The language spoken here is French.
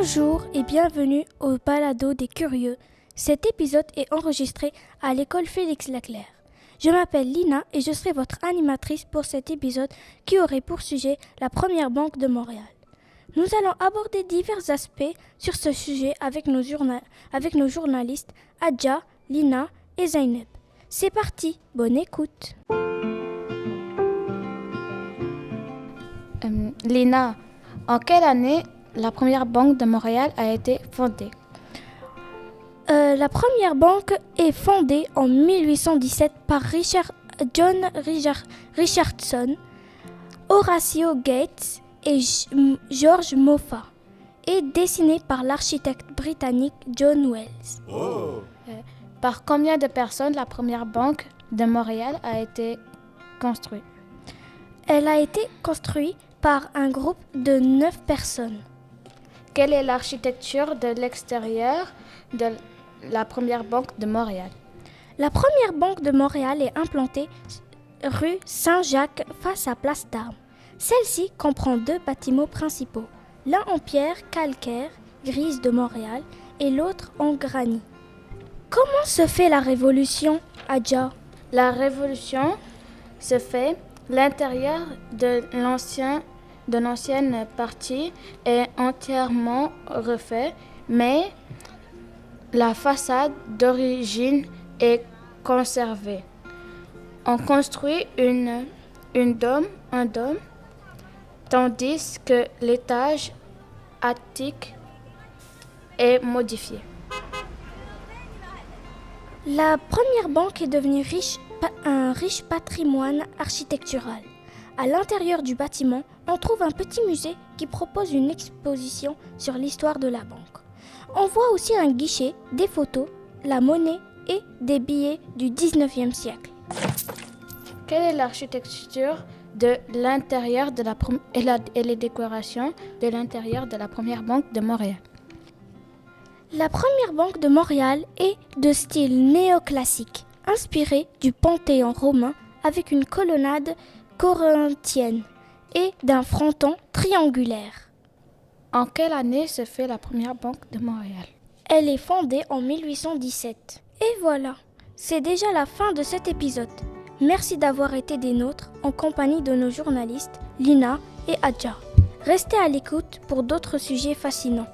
Bonjour et bienvenue au Balado des Curieux. Cet épisode est enregistré à l'école Félix Leclerc. Je m'appelle Lina et je serai votre animatrice pour cet épisode qui aurait pour sujet la première banque de Montréal. Nous allons aborder divers aspects sur ce sujet avec nos journalistes Adja, Lina et Zaineb. C'est parti, bonne écoute. Lina, en quelle année la première banque de Montréal a été fondée? La première banque est fondée en 1817 par John Richardson, Horatio Gates et George Moffat et dessinée par l'architecte britannique John Wells. Par combien de personnes la première banque de Montréal a été construite? Elle a été construite par un groupe de 9 personnes. Quelle est l'architecture de l'extérieur de la première banque de Montréal? La première banque de Montréal est implantée rue Saint-Jacques face à Place d'Armes. Celle-ci comprend 2 bâtiments principaux, l'un en pierre calcaire grise de Montréal et l'autre en granit. Comment se fait la révolution, Adja? La révolution se fait, l'intérieur de l'ancienne partie est entièrement refait, mais la façade d'origine est conservée. On construit un dôme, tandis que l'étage attique est modifié. La première banque est devenue un riche patrimoine architectural. À l'intérieur du bâtiment, on trouve un petit musée qui propose une exposition sur l'histoire de la banque. On voit aussi un guichet, des photos, la monnaie et des billets du 19e siècle. Quelle est l'architecture de l'intérieur et les décorations de l'intérieur de la première banque de Montréal? La première banque de Montréal est de style néoclassique, inspirée du Panthéon romain avec une colonnade corinthienne et d'un fronton triangulaire. En quelle année se fait la première banque de Montréal? Elle est fondée en 1817. Et voilà, c'est déjà la fin de cet épisode. Merci d'avoir été des nôtres en compagnie de nos journalistes Lina et Adja. Restez à l'écoute pour d'autres sujets fascinants.